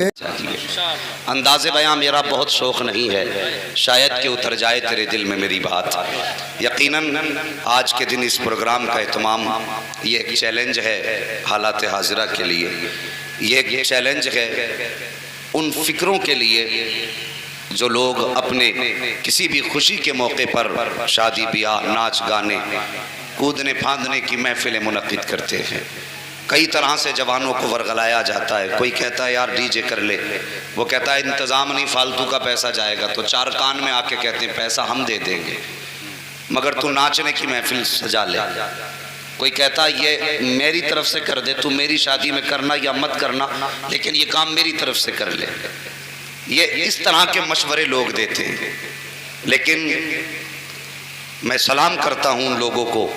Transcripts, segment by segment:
انداز بیان میرا بہت شوق نہیں ہے، شاید کہ اتر جائے تیرے دل میں میری بات۔ یقیناً آج کے دن اس پروگرام کا اہتمام یہ ایک چیلنج ہے حالات حاضرہ کے لیے، یہ ایک چیلنج ہے ان فکروں کے لیے جو لوگ اپنے کسی بھی خوشی کے موقع پر شادی بیاہ، ناچ گانے، کودنے پھاندنے کی محفلیں منعقد کرتے ہیں۔ کئی طرح سے جوانوں کو ورغلایا جاتا ہے، کوئی کہتا ہے یار ڈی جے کر لے، وہ کہتا ہے انتظام نہیں، فالتو کا پیسہ جائے گا، تو چار کان میں آ کے کہتے ہیں پیسہ ہم دے دیں گے مگر تو ناچنے کی محفل سجا لے۔ کوئی کہتا ہے یہ میری طرف سے کر دے، تو میری شادی میں کرنا یا مت کرنا لیکن یہ کام میری طرف سے کر لے۔ یہ اس طرح کے مشورے لوگ دیتے ہیں، لیکن میں سلام کرتا ہوں ان لوگوں کو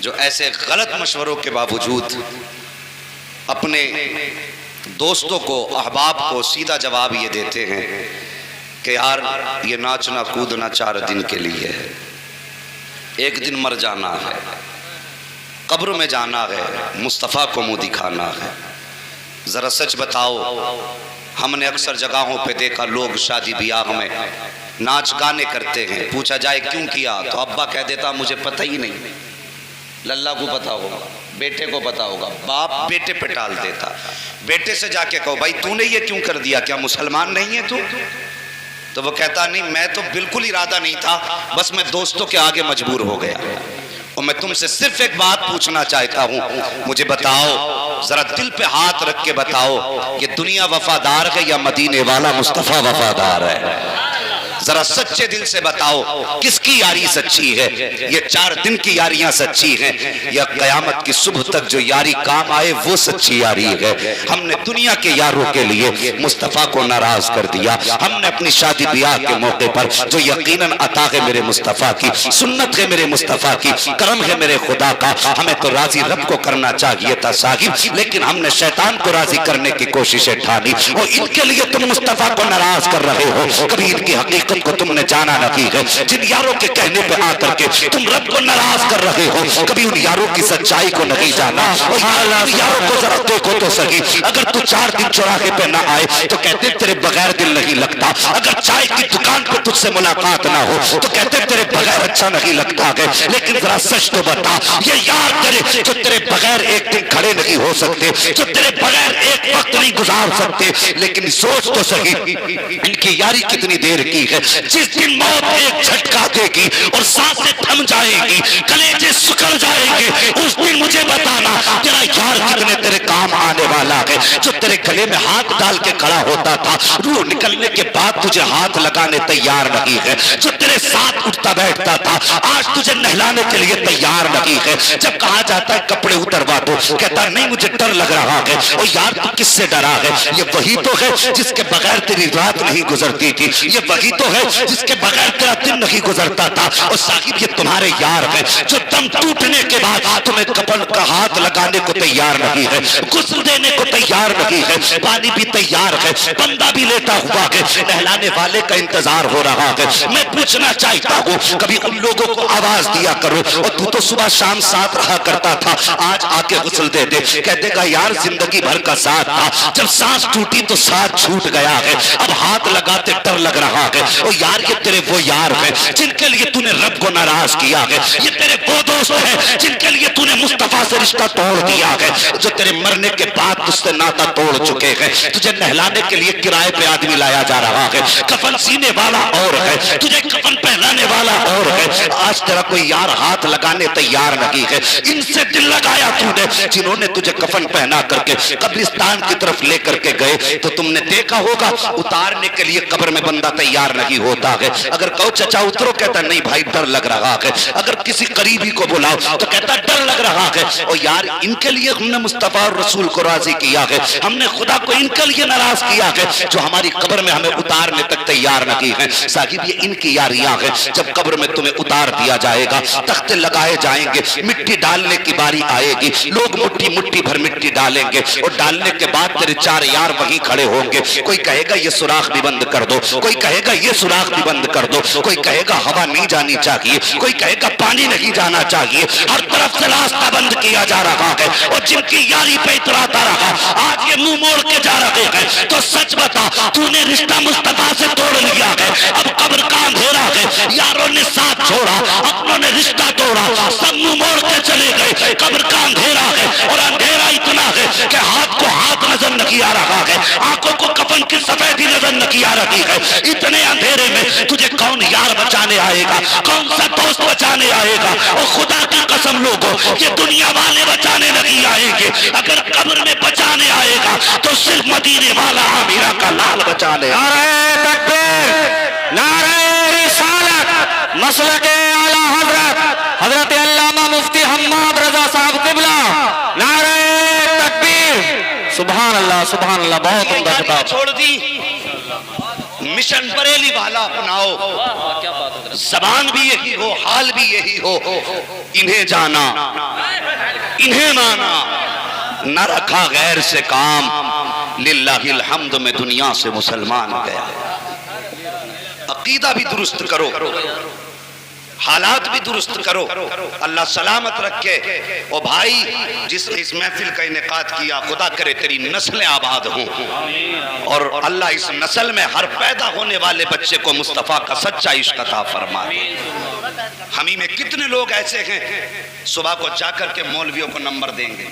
جو ایسے غلط مشوروں کے باوجود اپنے دوستوں کو، احباب کو سیدھا جواب یہ دیتے ہیں کہ یار یہ ناچنا کودنا 4 دن کے لیے ہے، ایک دن مر جانا ہے، قبر میں جانا ہے، مصطفیٰ کو منہ دکھانا ہے۔ ذرا سچ بتاؤ، ہم نے اکثر جگہوں پہ دیکھا لوگ شادی بیاہ میں ناچ گانے کرتے ہیں، پوچھا جائے کیوں کیا تو ابا کہہ دیتا مجھے پتہ ہی نہیں، للہ کو پتا ہوگا، بیٹے کو پتا ہوگا، باپ بیٹے پہ ٹال دیتا، بیٹے سے جا کے کہو بھائی تو نے یہ کیوں کر دیا، کیا مسلمان نہیں ہے تو وہ کہتا نہیں میں تو بالکل ارادہ نہیں تھا، بس میں دوستوں کے آگے مجبور ہو گیا۔ اور میں تم سے صرف ایک بات پوچھنا چاہتا ہوں، مجھے بتاؤ، ذرا دل پہ ہاتھ رکھ کے بتاؤ، یہ دنیا وفادار ہے یا مدینے والا مصطفیٰ وفادار ہے؟ ذرا سچے دل سے بتاؤ کس کی یاری سچی ہے؟ یہ 4 دن کی یاریاں سچی ہیں یا قیامت کی صبح تک جو یاری کام آئے وہ سچی یاری ہے؟ ہم نے دنیا کے یاروں کے لیے مصطفیٰ کو ناراض کر دیا، ہم نے اپنی شادی بیاہ کے موقع پر جو یقیناً عطا ہے میرے مصطفیٰ کی، سنت ہے میرے مصطفیٰ کی، کرم ہے میرے خدا کا، ہمیں تو راضی رب کو کرنا چاہیے تھا صاحب، لیکن ہم نے شیطان کو راضی کرنے کی کوششیں ٹھانی، اور ان کے لیے تم مصطفیٰ کو ناراض کر رہے ہو۔ کبھی ان کی حقیقت کو تم نے جانا نہیں ہے، جن یاروں کے کہنے پہ آ کر کے تم رب کو ناراض کر رہے ہو، کبھی ان یاروں کی سچائی کو نہیں جانا۔ اور یاروں کو ذرا دیکھو تو صحیح، اگر تو 4 دن چوراہے پہ نہ آئے تو کہتے تیرے بغیر دل نہیں لگتا، اگر چائے کی دکان پہ تجھ سے ملاقات نہ ہو تو کہتے تیرے بغیر اچھا نہیں لگتا ہے۔ لیکن ذرا سچ تو بتا، یہ یار تیرے جو تیرے بغیر ایک دن کھڑے نہیں ہو سکتے، جو تیرے بغیر ایک وقت نہیں گزار سکتے، لیکن سوچ تو صحیح ان کی یاری کتنی دیر کی ہے۔ جس دن موت ایک جھٹکا دے گی اور سانسیں تھم جائیں گی، کلیجے سکڑ جائیں گے، اس دن مجھے بتانا تیرا یار کتنے تیرے کام آنے والا ہے۔ جو تیرے گلے میں ہاتھ ڈال کے کھڑا ہوتا تھا، روح نکلنے کے بعد تجھے ہاتھ لگانے تیار نہیں ہے۔ جو تیرے ساتھ اٹھتا بیٹھتا تھا، آج تجھے نہلانے کے لیے تیار نہیں ہے۔ جب کہا جاتا ہے کپڑے اتروا دو، کہتا نہیں مجھے ڈر لگ رہا ہے۔ اور یار تو کس سے ڈرا ہے؟ یہ وہی تو ہے جس کے بغیر تیری رات نہیں گزرتی تھی، یہ وہی تو ہے جس کے بغیر تیرا دن نہیں گزرتا تھا۔ اور صاحب یہ تمہارے یار ہیں جو دم ٹوٹنے کے بعد تمہیں کفن کا ہاتھ لگانے کو تیار نہیں ہے، غسل دینے کو تیار نہیں ہے، پانی بھی تیار ہے، بندہ بھی لیتا ہوا ہے، نہلانے والے کا انتظار ہو رہا ہے۔ میں پوچھنا چاہتا ہوں کبھی ان لوگوں کو آواز دیا کرو، اور تو صبح شام ساتھ رہا کرتا تھا، آج آ کے غسل دے دے، کہتے گا یار زندگی بھر کا ساتھ تھا، جب سانس ٹوٹی تو ساتھ چھوٹ گیا ہے، اب ہاتھ لگاتے ڈر لگ رہا ہے۔ اور یار یہ تیرے وہ یار ہیں جن کے لیے تو نے رب کو ناراض کیا ہے، یہ تیرے وہ دوست ہیں جن کے لیے تو نے مصطفیٰ سے رشتہ توڑ دیا ہے، جو تیرے مرنے کے بعد تجھ سے ناتا توڑ چکے ہیں۔ تجھے نہلانے کے لیے کرائے پہ آدمی لایا جا رہا ہے، کفن سینے والا اور ہے، تجھے کفن پہنانے والا اور ہے، آج تیرا کوئی یار ہاتھ لگانے تیار نہیں ہے۔ ان سے دل لگایا تو نے جنہوں نے تجھے کفن پہنا کر کے قبرستان کی طرف لے کر کے گئے، تو تم نے دیکھا ہوگا اتارنے کے لیے قبر میں بندہ تیار نہیں ہوتا ہے۔ اگر کہو چچا اترو، کہتا نہیں بھائی ڈر لگ رہا ہے، اگر کسی قریبی کو بلاؤ تو کہتا ڈر لگ رہا ہے۔ اور یار ان کے لیے ہم نے مصطفیٰ اور رسول کو راضی کیا ہے، ہم نے خدا کو ان کے لیے ناراض کیا ہے جو ہماری قبر میں ہمیں اتارنے تک تیار نہیں ہے۔ صاحب یہ ان کی یاریاں ہیں، جب قبر میں تمہیں اتار دیا جائے گا، تختے لگائے جائیں گے، مٹی ڈالنے کی باری آئے گی، لوگ مٹھی مٹھی بھر مٹی ڈالیں گے، اور ڈالنے کے بعد تیرے 4 یار وہیں کھڑے ہوں گے۔ کوئی کہے گا یہ سوراخ بھی بند کر دو، کوئی کہے گا یہ سوراخ بھی بند کر دو. کوئی کہے گا ہوا نہیں جانی چاہیے, کوئی کہے گا پانی نہیں جانا چاہیے. ہر طرف سے راستہ بند کیا جا رہا ہے, اور جن کی یاری پہ اتراتا رہا آج یہ منہ موڑ کے جا رہے ہیں. تو سچ بتا, تو نے رشتہ مصطفیٰ سے توڑ لیا ہے, اب قبر کا اندھیرا ہے. یاروں نے ساتھ چھوڑا, اپنوں نے رشتہ توڑا, سب منہ موڑ کے چلے گئے. قبر کا اندھیرا ہے, اور اندھیرا اتنا ہے کہ ہاتھ کو ہاتھ نظر نہیں آ رہا ہے, آنکھوں کو کفن کی سفیدی نظر نہیں آ رہی ہے. اتنے اندھیرے میں تجھے کون یار بچانے آئے گا, کون سا دوست بچانے آئے گا؟ اور خدا کی قسم لوگوں, یہ دنیا والے بچانے نہیں آئیں گے. اگر قبر میں بچانے آئے گا تو صرف مدینے والا عامرہ کا لال بچانے. نعرہ تکبیر, نعرہ رسالت, مسلک اعلی حضرت حضرت علامہ مفتی حماد رضا صاحب قبلہ. نعرہ تکبیر. سبحان اللہ, سبحان اللہ. بہت عمدہ خطاب. چھوڑ دی, مشن بریلی والا اپناؤ. زبان بھی یہی ہو, حال بھی یہی ہو. انہیں جانا, انہیں مانا, نہ رکھا غیر سے کام. للہ الحمد میں دنیا سے مسلمان گیا. عقیدہ بھی درست کرو, حالات بھی درست کرو, اللہ سلامت رکھے. اور بھائی جس نے اس محفل کا انعقاد کیا, خدا کرے تیری نسلیں آباد ہوں, اور اللہ اس نسل میں ہر پیدا ہونے والے بچے کو مصطفیٰ کا سچا عشق عطا فرما دے. ہمیں میں کتنے لوگ ایسے ہیں صبح کو جا کر کے مولویوں کو نمبر دیں گے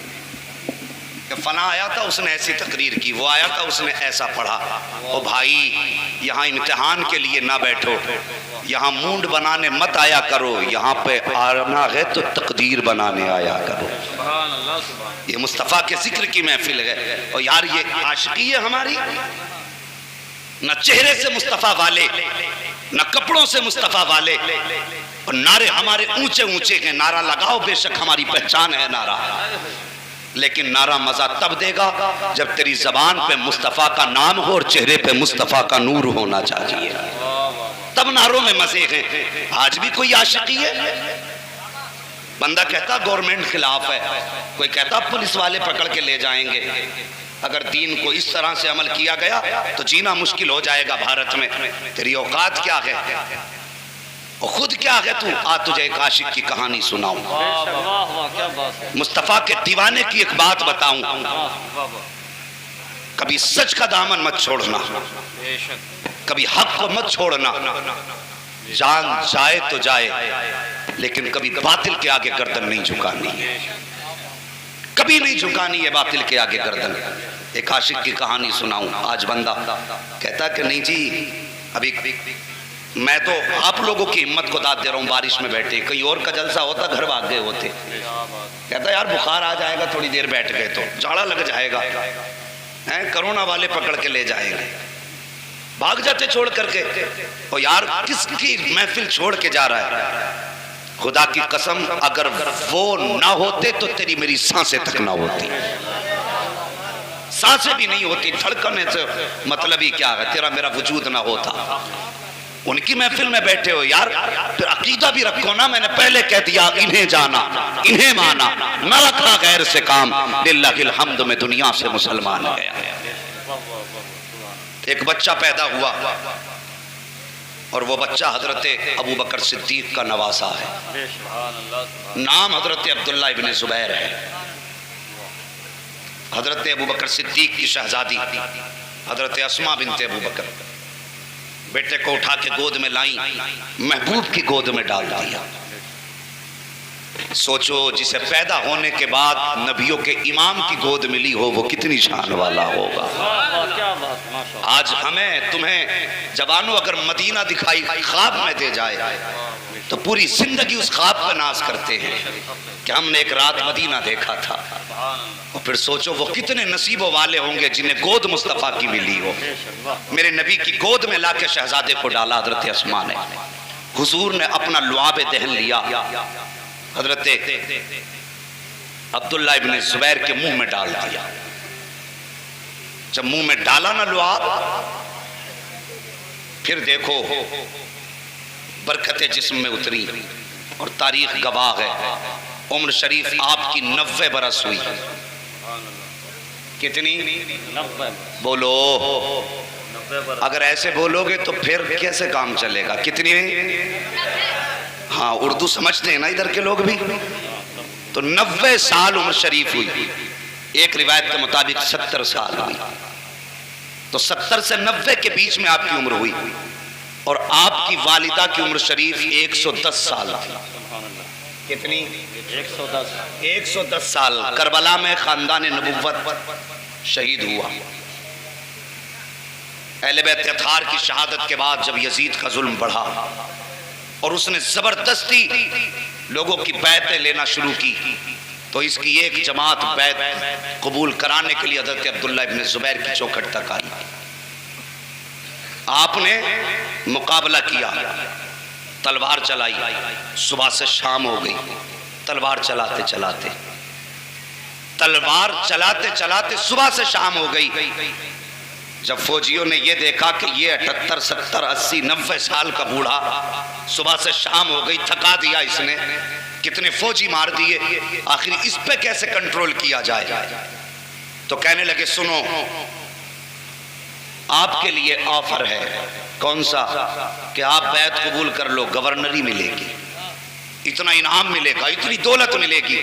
کہ فلاں آیا تھا, اس نے ایسی تقریر کی, وہ آیا تھا, اس نے ایسا پڑھا. او بھائی, یہاں امتحان کے لیے نہ بیٹھو, یہاں مونڈ بنانے مت آیا کرو, یہاں پہ آنا ہے تو تقدیر بنانے آیا کرو. یہ مصطفیٰ کے ذکر کی محفل ہے. اور یار یہ عاشقی ہے ہماری, نہ چہرے سے مصطفیٰ والے, نہ کپڑوں سے مصطفیٰ والے, اور نعرے ہمارے اونچے اونچے ہیں. نعرہ لگاؤ, بے شک ہماری پہچان ہے نعرہ, لیکن نعرہ مزہ تب دے گا جب تیری زبان پہ مصطفیٰ کا نام ہو اور چہرے پہ مصطفیٰ کا نور ہونا چاہیے, تب نعروں میں مزے ہیں. آج بھی کوئی عاشقی ہے. بندہ کہتا گورنمنٹ خلاف ہے, کوئی کہتا پولیس والے پکڑ کے لے جائیں گے. اگر دین کو اس طرح سے عمل کیا گیا تو جینا مشکل ہو جائے گا بھارت میں. تیری اوقات کیا ہے, اور خود کیا ہے تو؟ آج تجھے ایک عاشق کی کہانی سناؤں, مصطفیٰ کے دیوانے کی ایک بات بتاؤں. کبھی سچ کا دامن مت چھوڑنا, کبھی حق کو مت چھوڑنا. جان جائے تو جائے, لیکن کبھی باطل کے آگے گردن نہیں جھکانی, کبھی نہیں جھکانی ہے باطل کے آگے گردن. ایک عاشق کی کہانی سناؤں. آج بندہ کہتا کہ نہیں جی, ابھی میں تو آپ لوگوں کی ہمت کو داد دے رہا ہوں, بارش میں بیٹھے, کہیں اور کا جلسہ ہوتا گھر بھاگ گئے ہوتے. کہتا یار بخار آ جائے گا, تھوڑی دیر بیٹھ گئے تو جاڑا لگ جائے گا, کرونا والے پکڑ کے لے جائیں گے. بھاگ جاتے چھوڑ کر کے. اور یار کس کی محفل چھوڑ کے جا رہا ہے؟ خدا کی قسم اگر وہ نہ ہوتے تو تیری میری سانسیں تک نہ ہوتی, سانسیں بھی نہیں ہوتی. دھڑکنے سے مطلب ہی کیا ہے, تیرا میرا وجود نہ ہوتا. ان کی محفل میں بیٹھے ہو یار, پھر عقیدہ بھی رکھو نا. میں نے پہلے کہہ دیا, انہیں جانا, انہیں مانا, نہ رکھا غیر سے کام. للہ الحمد میں دنیا سے مسلمان گیا. ایک بچہ پیدا ہوا, اور وہ بچہ حضرت ابو بکر صدیق کا نواسا ہے. نام حضرت عبداللہ ابن زبیر ہے. حضرت ابو بکر صدیق کی شہزادی حضرت اسماء بنت ابو بکر بیٹے کو اٹھا کے گود میں لائیں, محبوب کی گود میں ڈال دیا. سوچو جسے پیدا ہونے کے بعد نبیوں کے امام کی گود ملی ہو وہ کتنی شان والا ہوگا. آج ہمیں تمہیں جوانوں اگر مدینہ دکھائی خواب میں دے جائے تو پوری زندگی اس خواب کا ناز کرتے ہیں کہ ہم نے ایک رات مدینہ دیکھا تھا. اور پھر سوچو وہ کتنے نصیبوں والے ہوں گے جنہیں گود مصطفیٰ کی ملی ہو. میرے نبی کی گود میں لا کے شہزادے کو ڈالا حضرت اسماء نے. حضور نے اپنا لعاب دہن لیا, حضرت عبداللہ ابن زبیر کے منہ میں ڈال دیا. جب منہ میں ڈالا نا لعاب, پھر دیکھو برکتیں جسم میں اتری. اور تاریخ گواہ ہے, عمر شریف آپ کی 90 برس ہوئی. کتنی؟ 90. بولو اگر ایسے بولو گے تو پھر کیسے کام چلے گا؟ کتنی ہے؟ ہاں اردو سمجھتے ہیں نا ادھر کے لوگ بھی. تو 90 سال عمر شریف ہوئی، ایک روایت کے مطابق 70 سال ہوئی. تو 70 سے 90 کے بیچ میں آپ کی عمر ہوئی، اور آپ کی والدہ کی عمر شریف 110 سال تھی. کتنی؟ 110 سال. کربلا میں خاندان نبوت شہید ہوا. اہل بیت اطہار کی شہادت کے بعد جب یزید کا ظلم بڑھا اور اس نے زبردستی لوگوں کی بیعتیں لینا شروع کی، تو اس کی ایک جماعت بیعت قبول کرانے کے لیے حضرت عبداللہ ابن زبیر کی چوکھٹ تک آئی. آپ نے مقابلہ کیا، تلوار چلائی، صبح سے شام ہو گئی. تلوار چلاتے چلاتے صبح سے شام ہو گئی. جب فوجیوں نے یہ دیکھا کہ یہ 78 70 80 90 سال کا بوڑھا، صبح سے شام ہو گئی، تھکا دیا اس نے، کتنے فوجی مار دیے، آخر اس پہ کیسے کنٹرول کیا جائے؟ تو کہنے لگے سنو، آپ کے لیے آفر ہے. کون سا؟ کہ آپ بیعت قبول کر لو، گورنری ملے گی، اتنا انعام ملے گا، اتنی دولت ملے گی.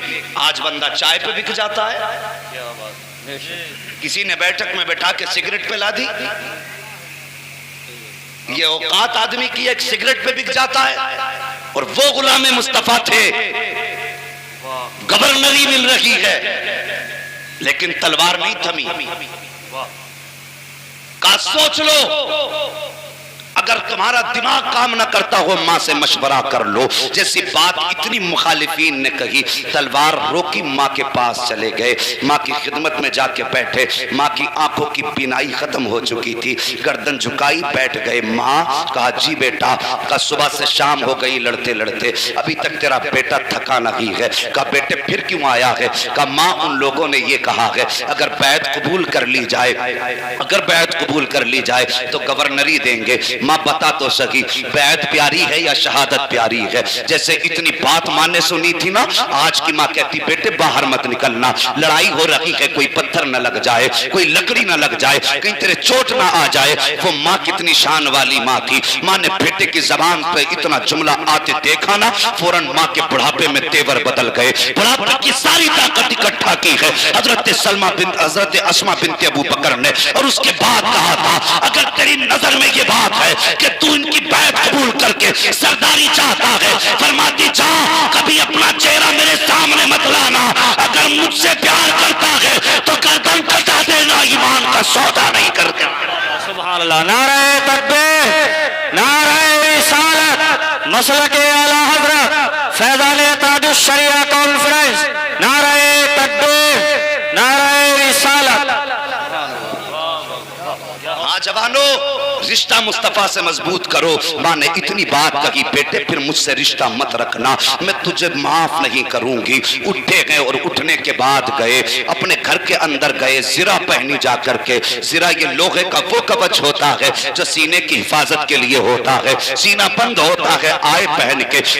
آج بندہ چائے پہ بک جاتا ہے، کسی نے بیٹھک میں بیٹھا کے سگریٹ پہ لا دی. یہ اوقات آدمی کی ایک سگریٹ پہ بک جاتا ہے. اور وہ غلام مصطفیٰ تھے، گورنری مل رہی ہے لیکن تلوار نہیں تھمی. کا سوچ لو، اگر تمہارا دماغ کام نہ کرتا ہو ماں سے مشورہ کر لو. جیسی بات اتنی مخالفین نے کہی، تلوار روکی، ماں کے پاس چلے گئے، ماں کی خدمت میں جا کے بیٹھے. ماں کی آنکھوں کی بینائی ختم ہو چکی تھی، گردن جھکائی بیٹھ گئے. ماں کہا جی بیٹا. کہا صبح سے شام ہو گئی لڑتے لڑتے، ابھی تک تیرا بیٹا تھکا نہیں ہے. کہا بیٹے پھر کیوں آیا ہے؟ کہا ماں ان لوگوں نے یہ کہا ہے اگر بیعت قبول کر لی جائے تو گورنری دیں گے. ماں بتا تو سکی، بیعت پیاری ہے یا شہادت پیاری ہے؟ جیسے اتنی بات ماں نے سنی تھی نا، آج کی ماں کہتی بیٹے باہر مت نکلنا، لڑائی ہو رہی ہے، کوئی پتھر نہ لگ جائے، کوئی لکڑی نہ لگ جائے، کہیں تیرے چوٹ نہ آ جائے. وہ ماں کتنی شان والی ماں تھی. ماں نے بیٹے کی زبان پہ اتنا جملہ آتے دیکھا نا، فوراً ماں کے بڑھاپے میں تیور بدل گئے. بڑھاپے کی ساری طاقت اکٹھا کی ہے حضرت اسماء بنت ابو بکر نے، اور اس کے بعد کہا تھا اگر تیری نظر میں یہ بات ہے کہ تو ان کی بیعت قبول کر کے سرداری چاہتا ہے، فرماتی جا کبھی اپنا چہرہ میرے سامنے مت لانا. اگر مجھ سے پیار کرتا ہے تو گردن کٹا دینا، ایمان کا سودا نہیں کرتا. سبحان اللہ. نعرہ تکبیر، نعرہ رسالت، مسلک اعلی حضرت فیضان تاج الشریعہ کانفرنس. نعرہ تکبیر، نعرہ رسالت. ہاں جوانو، رشتہ مصطفیٰ سے مضبوط کرو. ماں نے اتنی بات کہی بیٹے پھر مجھ سے رشتہ مت رکھنا، میں تجھے معاف نہیں کروں گی. اٹھے گئے اور اٹھنے کے بعد گئے اپنے گھر کے اندر گئے، زرہ پہنی جا کر کے. زرہ یہ لوہے کا وہ کوچ ہوتا ہے جو سینے کی حفاظت کے لیے ہوتا ہے، سینہ بند ہوتا ہے. آئے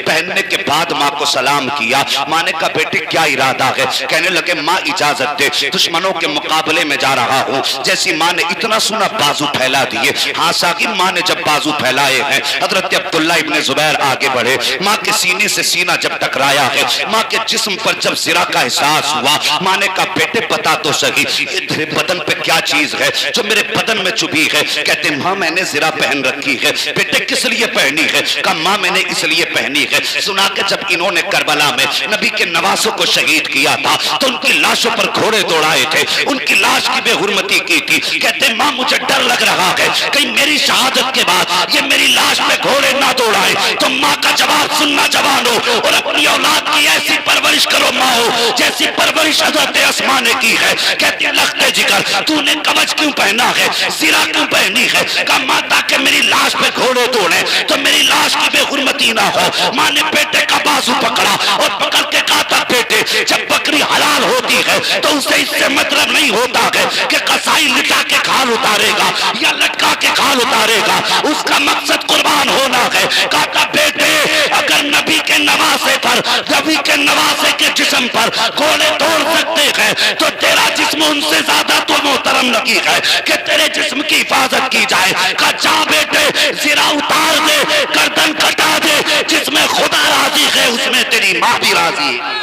پہننے کے بعد ماں کو سلام کیا. ماں نے کہا بیٹے کیا ارادہ ہے؟ کہنے لگے ماں اجازت دے، دشمنوں کے مقابلے میں جا رہا ہوں. جیسی ماں نے اتنا سنا بازو پھیلا دیے. ہاں ساقی، ماں نے جب بازو پھیلائے ہیں، حضرت عبداللہ ابن زبیر آگے بڑھے. ماں کے سینے سے سینہ جب ٹکرایا ہے، ماں کے جسم پر جب زرہ کا احساس ہوا، ماں نے کہا بیٹے بتا تو صحیح تیرے بدن پہ کیا چیز ہے جو میرے بدن میں چبھی ہے؟ کہتے ماں میں نے زرہ پہن رکھی ہے. بیٹے کس لیے پہنی ہے؟ کہا ماں میں نے اس لیے پہنی ہے. سنا کہ جب انہوں نے کربلا میں نبی کے نواسوں کو شہید کیا تھا تو ان کی لاشوں پر گھوڑے دوڑائے تھے، ان کی لاش کی بے حرمتی کی تھی. کہتے ماں مجھے ڈر لگ رہا ہے کہیں میری شہادت کے بعد یہ میری لاش پہ گھوڑے نہ دوڑائے. تو ماں کا جواب سننا جوانو، اور اپنی اولاد کی ایسی پرورش کرو ماں ہو جیسی پرورش حضرت اسماء نے کی ہے. کہتی لخت جگر تو نے کوچ کیوں پہنا ہے، زرہ کیوں پہنی ہے؟ کہا ماں تاکہ میری لاش پہ گھوڑے دوڑے تو میری لاش کی بے حرمتی نہ ہو. ماں نے بیٹے کا بازو پکڑا اور پکڑ کے کہا تھا بیٹے جب بکری حلال ہوتی ہے تو اسے اس سے مطلب نہیں ہوتا ہے کہ قصائی لٹا کے کھال اتارے گا یا لٹکا کے کھال اتارے گا، اس کا مقصد قربان ہونا ہے. کہا بیٹے اگر نبی کے نواسے پر، نبی کے نواسے کے جسم پر گھوڑے دوڑ سکتے ہیں تو تیرا جسم ان سے زیادہ تو محترم لگی ہے کہ تیرے جسم کی حفاظت کی جائے. جائے. کہا جا بیٹے زرا اتار دے, گردن کٹا دے, جس میں خدا راضی ہے اس میں تیری ماں بھی راضی ہے.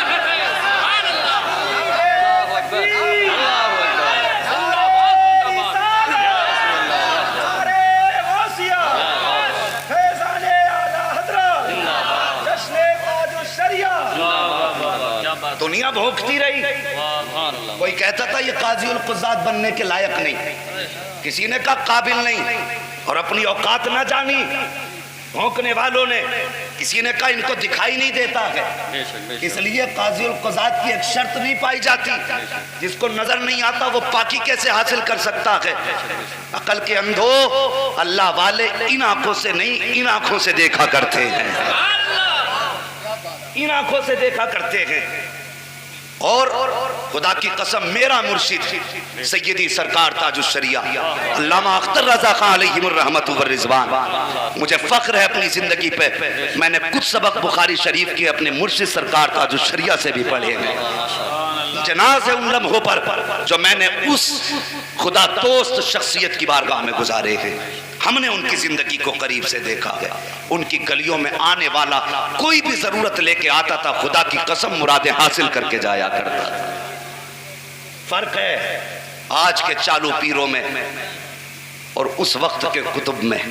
دنیا بھوکتی رہی. کوئی کہتا تھا یہ قاضی القضات بننے کے لائق نہیں, کسی نے کہا قابل نہیں, اور اپنی اوقات نہ جانی بھونکنے والوں نے, کسی نے کہا ان کو دکھائی نہیں دیتا ہے, اس لیے قاضی القضات کی ایک شرط نہیں پائی جاتی, جس کو نظر نہیں آتا وہ پاکی کیسے حاصل کر سکتا ہے. عقل کے اندھو, اللہ والے ان آنکھوں سے نہیں ان آنکھوں سے دیکھا کرتے ہیں, ان آنکھوں سے دیکھا کرتے ہیں. اور خدا کی قسم میرا مرشد سیدی سرکار تاج الشریعہ علامہ اختر رضا خان علیہ الرحمت والرضوان, مجھے فخر ہے اپنی زندگی پہ, میں نے کچھ سبق بخاری شریف کے اپنے مرشد سرکار تاج الشریعہ سے بھی پڑھے ہیں. جناز ہے ان لمحوں پر جو میں نے اس خدا دوست شخصیت کی بارگاہ میں گزارے ہیں. ہم نے ان کی زندگی کو قریب سے دیکھا ہے, ان کی گلیوں میں آنے والا کوئی بھی ضرورت لے کے آتا تھا, خدا کی قسم مرادیں حاصل کر کے جایا کرتا تھا. فرق ہے آج کے چالو پیروں میں اور اس وقت کے کتب میں.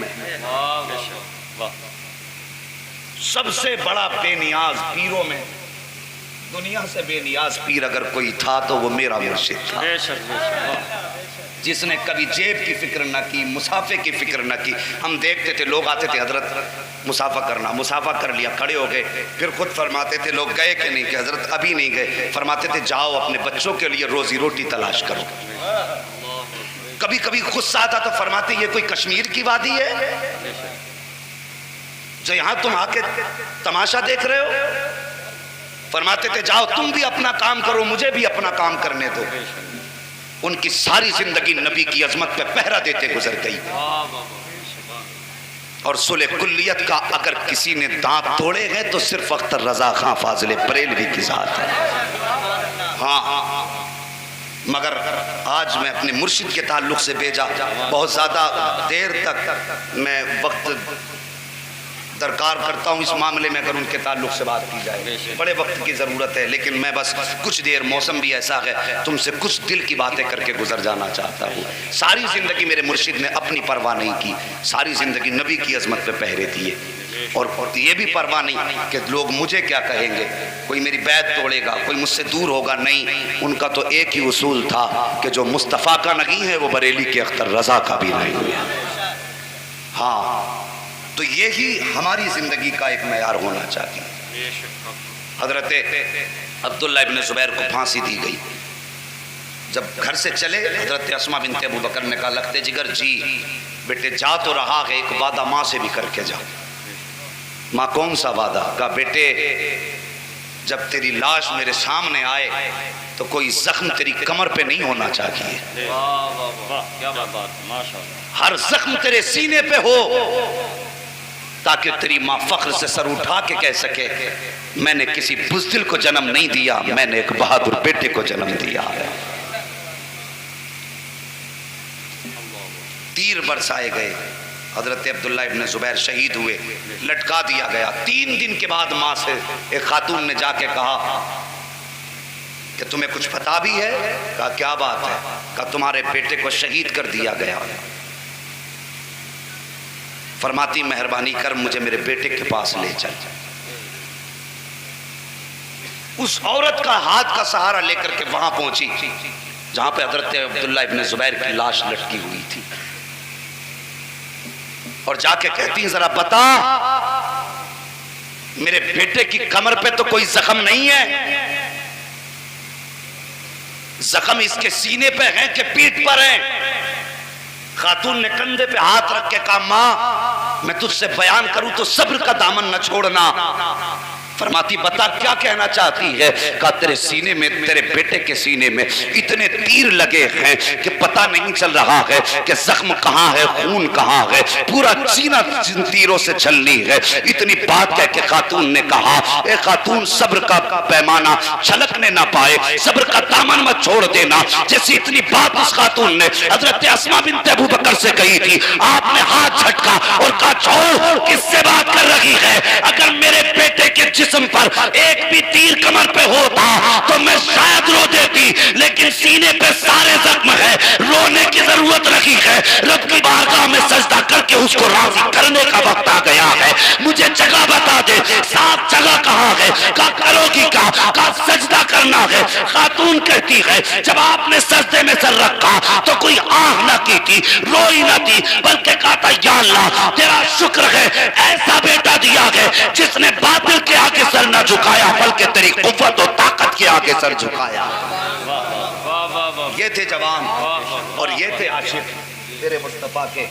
سب سے بڑا بے نیاز پیروں میں, دنیا سے بے نیاز پیر اگر کوئی تھا تو وہ میرا مرشد تھا, جس نے کبھی جیب کی فکر نہ کی, مسافے کی فکر نہ کی. ہم دیکھتے تھے لوگ آتے تھے حضرت مسافہ کرنا, مسافہ کر لیا, کھڑے ہو گئے, پھر خود فرماتے تھے لوگ گئے کہ نہیں, کہ حضرت ابھی نہیں گئے. فرماتے تھے جاؤ اپنے بچوں کے لیے روزی روٹی تلاش کرو. کبھی کبھی غصہ آتا تو فرماتے یہ کوئی کشمیر کی وادی ہے جو یہاں تم آ کے تماشا دیکھ رہے ہو. فرماتے تھے جاؤ تم بھی اپنا کام کرو, مجھے بھی اپنا کام کرنے دو. ان کی ساری زندگی نبی کی عظمت پہ پہرا دیتے گزر گئی. اور صلح کلیت کا اگر کسی نے دانت توڑے گئے تو صرف اختر رضا خان فاضل بریلوی کی ذات ہے. ہاں مگر آج میں اپنے مرشد کے تعلق سے بھیجا, بہت زیادہ دیر تک میں وقت درکار کرتا ہوں اس معاملے میں اگر ان کے تعلق سے بات کی جائے, بڑے وقت کی ضرورت ہے, لیکن میں بس کچھ دیر, موسم بھی ایسا ہے, تم سے کچھ دل کی باتیں کر کے گزر جانا چاہتا ہوں. ساری زندگی میرے مرشد نے اپنی پرواہ نہیں کی, ساری زندگی نبی کی عظمت پہ پہرے دیے, اور یہ بھی پرواہ نہیں کہ لوگ مجھے کیا کہیں گے, کوئی میری بیعت توڑے گا, کوئی مجھ سے دور ہوگا. نہیں, ان کا تو ایک ہی اصول تھا کہ جو مصطفیٰ کا نہیں ہے وہ بریلی کے اختر رضا کا بھی نہیں ہے. ہاں, تو یہی ہماری زندگی کا ایک معیار ہونا چاہیے. حضرت عبداللہ ابن زبیر کو پھانسی دی گئی. جب گھر سے چلے حضرت اسما بنت ابو بکر نے کہا لگتے جگر جی بیٹے جا تو رہا ہے, ایک وعدہ ماں سے بھی کر کے جا. ماں کون سا وعدہ؟ کہا بیٹے جب تیری لاش میرے سامنے آئے تو کوئی زخم تیری کمر پہ نہیں ہونا چاہیے, ہر زخم تیرے سینے پہ ہو تاکہ تیری ماں فخر سے سر اٹھا کے کہہ سکے میں نے کسی بزدل کو جنم نہیں دیا, میں نے ایک بہادر بیٹے کو جنم دیا. تیر برسائے گئے, حضرت عبداللہ ابن زبیر شہید ہوئے, لٹکا دیا گیا. 3 دن کے بعد ماں سے ایک خاتون نے جا کے کہا کہ تمہیں کچھ پتا بھی ہے؟ کہا کیا بات ہے؟ کہا تمہارے بیٹے کو شہید کر دیا گیا. فرماتی مہربانی کر مجھے میرے بیٹے کے پاس لے چل. اس عورت کا ہاتھ کا سہارا لے کر کے وہاں پہنچی جہاں پہ حضرت عبداللہ ابن زبیر کی لاش لٹکی ہوئی تھی, اور جا کے کہتی ذرا بتا میرے بیٹے کی کمر پہ تو کوئی زخم نہیں ہے, زخم اس کے سینے پہ ہیں کہ پیٹھ پر ہیں؟ خاتون نے کندھے پہ ہاتھ رکھ کے کہا ماں میں تجھ سے بیان کروں تو صبر کا دامن نہ چھوڑنا. فرماتی بتا کیا کہنا چاہتی ہے؟ کہا تیرے سینے میں، تیرے بیٹے کے سینے میں اتنے تیر لگے ہیں کہ پتہ نہیں چل رہا ہے کہ زخم کہاں ہے، خون کہاں ہے، پورا سینہ تیروں سے چھلنی ہے۔ اتنی بات کہہ کے خاتون نے کہا اے خاتون صبر کا پیمانہ چھلکنے نہ پائے، صبر کا دامن مت چھوڑ دینا۔ جیسی اتنی بات اس خاتون نے حضرت اسماء بنت ابو بکر سے کہی تھی، آپ نے ہاتھ جھٹکا اور کہا چھوڑ، کس سے بات کر رہی ہے؟ اگر میرے بیٹے کے جسم پر ایک بھی تیر کمر پہ ہوتا تو میں شاید رو دیتی، لیکن سینے پہ سارے زخم ہے، رونے کی ضرورت نہیں ہے۔ رب کی بارگاہ میں سجدہ کر کے اس کو راضی کرنے کا وقت آ گیا ہے۔ مجھے جگہ بتا دے، صاف جگہ کہاں ہے؟ کہا کرو گی کیا؟ کہا سجدہ کرنا ہے۔ خاتون کہتی ہے جب آپ نے سجدے میں سر رکھا تو کوئی آہ نہ کی تھی، روئی نہ تھی، بلکہ کہا تھا یا اللہ تیرا شکر ہے ایسا بیٹا دیا ہے جس نے باطل کے آگے سر نہ جھکایا بلکہ تیری قوت و طاقت کے آگے سر جھکایا۔ یہ تھے جوان اور یہ تھے عاشق تیرے مصطفیٰ کے۔